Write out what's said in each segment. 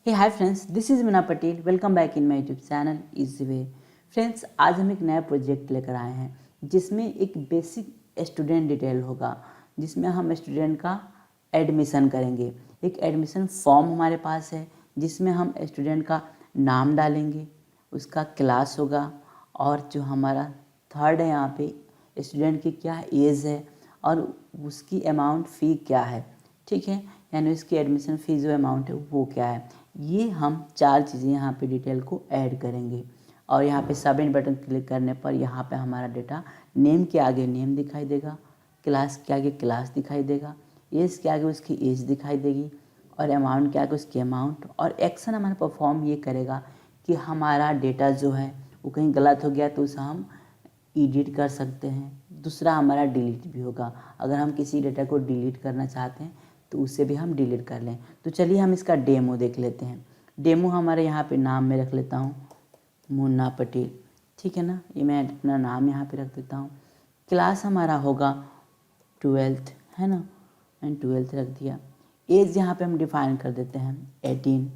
Hey hi friends, this is Meena Patel. Welcome back in my YouTube channel easy way. Friends, आज हम एक नया project लेकर आए हैं जिसमें एक बेसिक स्टूडेंट डिटेल होगा, जिसमें हम स्टूडेंट का एडमिशन करेंगे। एक एडमिशन फॉर्म हमारे पास है जिसमें हम स्टूडेंट का नाम डालेंगे, उसका क्लास होगा और जो हमारा थर्ड है यहाँ पे स्टूडेंट की क्या एज है और उसकी अमाउंट फ़ी क्या है। ठीक है, यानी उसकी एडमिशन फ़ी जो अमाउंट है वो क्या है। ये हम चार चीज़ें यहाँ पे डिटेल को ऐड करेंगे और यहाँ पे सबमिट बटन क्लिक करने पर यहाँ पे हमारा डेटा नेम के आगे नेम दिखाई देगा, क्लास के आगे क्लास दिखाई देगा, एज के आगे उसकी एज दिखाई देगी और अमाउंट के आगे उसकी अमाउंट। और एक्शन हमारा परफॉर्म ये करेगा कि हमारा डेटा जो है वो कहीं गलत हो गया तो उसे हम एडिट कर सकते हैं। दूसरा हमारा डिलीट भी होगा, अगर हम किसी डेटा को डिलीट करना चाहते हैं तो उसे भी हम डिलीट कर लें। तो चलिए हम इसका डेमो देख लेते हैं। डेमो हमारे यहाँ पे नाम में रख लेता हूँ मुन्ना पटेल। ठीक है ना, ये मैं अपना नाम यहाँ पे रख देता हूँ। क्लास हमारा होगा 12th, है ना, मैंने 12th रख दिया। एज यहाँ पे हम डिफाइन कर देते हैं 18।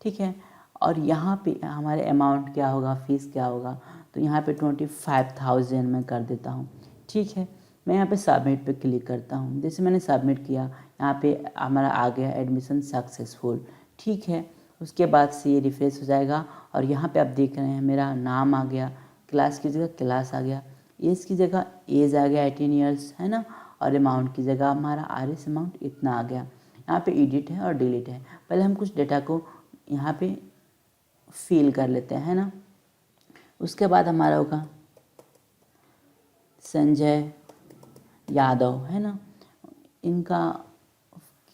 ठीक है, और यहाँ पे हमारे अमाउंट क्या होगा, फीस क्या होगा, तो यहाँ पे 25,000 मैं कर देता हूँ। ठीक है, मैं यहाँ पे सबमिट पे क्लिक करता हूँ। जैसे मैंने सबमिट किया, यहाँ पे हमारा आ गया एडमिशन सक्सेसफुल। ठीक है, उसके बाद से ये रिफ्रेश हो जाएगा और यहाँ पे आप देख रहे हैं मेरा नाम आ गया, क्लास की जगह क्लास आ गया, एज की जगह एज आ गया 18 ईयर्स, है ना, और अमाउंट की जगह हमारा RS अमाउंट इतना आ गया। यहाँ पे एडिट है और डिलीट है। पहले हम कुछ डेटा को यहाँ पे फिल कर लेते हैं, है ना। उसके बाद हमारा होगा संजय यादव, है ना, इनका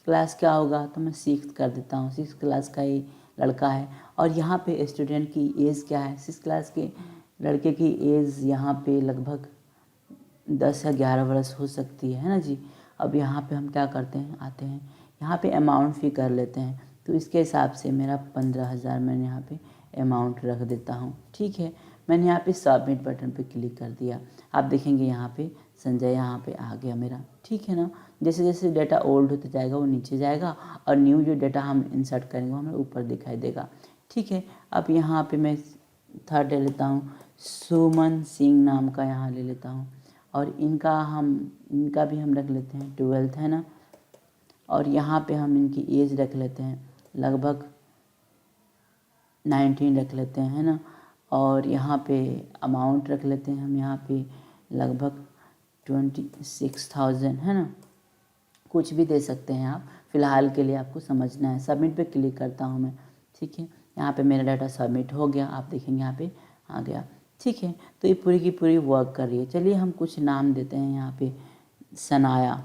क्लास क्या होगा, तो मैं 6 कर देता हूँ। 6 क्लास का ये लड़का है और यहाँ पे स्टूडेंट की एज क्या है, 6 क्लास के लड़के की एज यहाँ पे लगभग 10 या 11 वर्ष हो सकती है ना जी। अब यहाँ पे हम क्या करते हैं, आते हैं यहाँ पे अमाउंट फ़ी कर लेते हैं। तो इसके हिसाब से मेरा 15,000 मैंने यहाँ पे अमाउंट रख देता हूँ। ठीक है, मैंने यहाँ पे सबमिट बटन पे क्लिक कर दिया। आप देखेंगे यहाँ पे संजय यहाँ पे आ गया मेरा। ठीक है ना, जैसे जैसे डेटा ओल्ड होते जाएगा वो नीचे जाएगा और न्यू जो डेटा हम इंसर्ट करेंगे वो हमें ऊपर दिखाई देगा। ठीक है, अब यहाँ पे मैं थर्ड ले लेता हूँ, सुमन सिंह नाम का यहाँ ले लेता हूँ और इनका भी हम रख लेते हैं 12th, है ना, और यहाँ पे हम इनकी एज रख लेते हैं लगभग 19 रख लेते हैं, है ना, और यहाँ पे अमाउंट रख लेते हैं हम यहाँ पे लगभग 26,000, है ना, कुछ भी दे सकते हैं आप, फ़िलहाल के लिए आपको समझना है। सबमिट पे क्लिक करता हूँ मैं। ठीक है, यहाँ पे मेरा डाटा सबमिट हो गया, आप देखेंगे यहाँ पे आ गया। ठीक है, तो ये पूरी की पूरी वर्क कर रही है। चलिए हम कुछ नाम देते हैं यहाँ पे सनाया।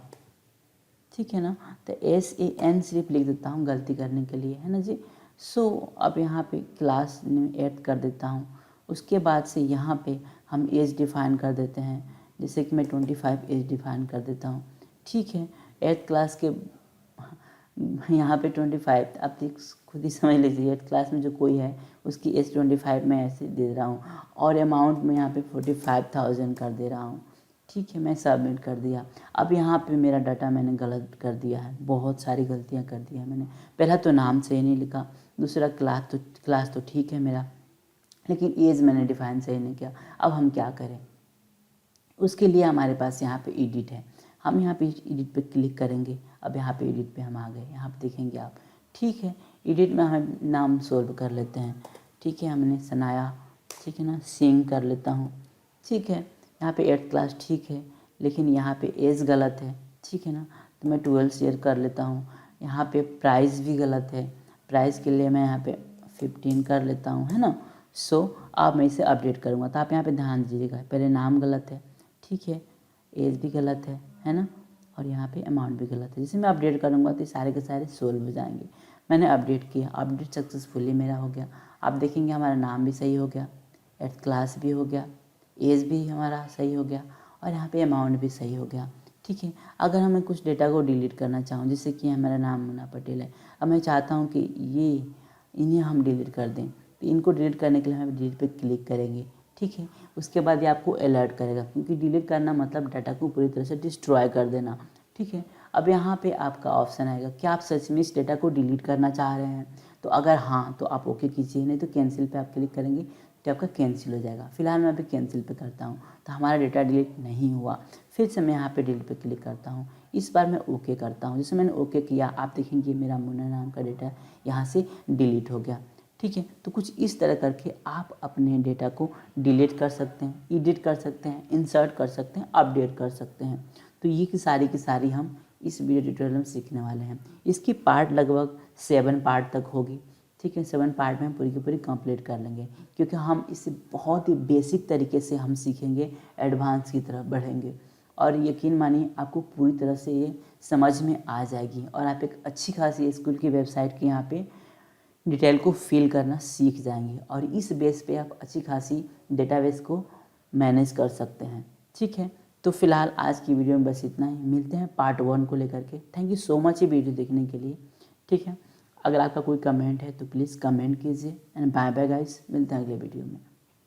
ठीक है ना, तो SAN सिर्फ लिख देता हूँ गलती करने के लिए, है ना जी। अब यहाँ पे क्लास में ऐड कर देता हूँ। उसके बाद से यहाँ पे हम एज डिफ़ाइन कर देते हैं, जैसे कि मैं 25 एज डिफ़ाइन कर देता हूँ। ठीक है, 8th क्लास के यहाँ पे 25, आप खुद ही समझ लीजिए 8th क्लास में जो कोई है उसकी एज 25 मैं ऐसे दे रहा हूँ और अमाउंट में यहाँ पे 45,000 कर दे रहा हूँ। ठीक है, मैं सबमिट कर दिया। अब यहाँ पे मेरा डाटा मैंने गलत कर दिया है, बहुत सारी गलतियाँ कर दी है मैंने। पहला तो नाम सही नहीं लिखा, दूसरा क्लास तो ठीक है मेरा, लेकिन एज मैंने डिफ़ाइन सही नहीं किया। अब हम क्या करें, उसके लिए हमारे पास यहाँ पे एडिट है। हम यहाँ पे एडिट पे क्लिक करेंगे। अब यहाँ पे एडिट पे हम आ गए, यहाँ पे देखेंगे आप। ठीक है, एडिट में हम नाम सोल्व कर लेते हैं। ठीक है, हमने सनाया, ठीक है ना, सिंह कर लेता हूँ। ठीक है, यहाँ पे 8th क्लास ठीक है, लेकिन यहाँ पे एज गलत है। ठीक है ना, तो मैं 12 शेयर कर लेता हूँ। यहाँ पे प्राइस भी गलत है, प्राइस के लिए मैं यहाँ पे 15 कर लेता हूँ, है ना। अब मैं इसे अपडेट करूँगा, तो आप यहाँ पे ध्यान दीजिएगा, पहले नाम गलत है, ठीक है, एज भी गलत है ना, और यहाँ पे अमाउंट भी गलत है। जैसे मैं अपडेट करूँगा तो सारे के सारे सोल्व हो जाएंगे। मैंने अपडेट किया, अपडेट सक्सेसफुली मेरा हो गया। आप देखेंगे हमारा नाम भी सही हो गया, 8th क्लास भी हो गया, एज भी हमारा सही हो गया और यहाँ पे अमाउंट भी सही हो गया। ठीक है, अगर हमें कुछ डेटा को डिलीट करना चाहूँ, जैसे कि हमारा नाम मुन्ना पटेल है, अब मैं चाहता हूँ कि इन्हें हम डिलीट कर दें, तो इनको डिलीट करने के लिए हम डिलीट पे क्लिक करेंगे। ठीक है, उसके बाद ये आपको अलर्ट करेगा, क्योंकि डिलीट करना मतलब डाटा को पूरी तरह से डिस्ट्रॉय कर देना। ठीक है, अब यहाँ पे आपका ऑप्शन आएगा कि आप सच में इस डेटा को डिलीट करना चाह रहे हैं, तो अगर हाँ तो आप ओके कीजिए, नहीं तो कैंसिल पे आप क्लिक करेंगे तो आपका कैंसिल हो जाएगा। फिलहाल मैं अभी कैंसिल पे करता हूँ, तो हमारा डेटा डिलीट नहीं हुआ। फिर से मैं यहाँ पे डिलीट पे क्लिक करता हूँ, इस बार मैं ओके करता हूँ। जैसे मैंने ओके किया, आप देखेंगे मेरा मुन्ना नाम का डेटा यहाँ से डिलीट हो गया। ठीक है, तो कुछ इस तरह करके आप अपने डेटा को डिलीट कर सकते हैं, एडिट कर सकते हैं, इंसर्ट कर सकते हैं, अपडेट कर सकते हैं। तो ये की सारी हम इस वीडियो ट्यूटोरियल में सीखने वाले हैं। इसकी पार्ट लगभग 7 पार्ट तक होगी। ठीक है, 7 पार्ट में हम पूरी की पूरी कंप्लीट कर लेंगे, क्योंकि हम इसे बहुत ही बेसिक तरीके से हम सीखेंगे, एडवांस की तरफ बढ़ेंगे। और यकीन मानिए आपको पूरी तरह से ये समझ में आ जाएगी और आप एक अच्छी खासी स्कूल की वेबसाइट के यहाँ पे डिटेल को फिल करना सीख जाएंगे और इस बेस पे आप अच्छी खासी डेटाबेस को मैनेज कर सकते हैं। ठीक है, तो फिलहाल आज की वीडियो में बस इतना ही। मिलते हैं पार्ट 1 को लेकर के। थैंक यू सो मच ये वीडियो देखने के लिए। ठीक है, अगर आपका कोई कमेंट है तो प्लीज़ कमेंट कीजिए एंड बाय बाय गाइस, मिलते हैं अगले वीडियो में।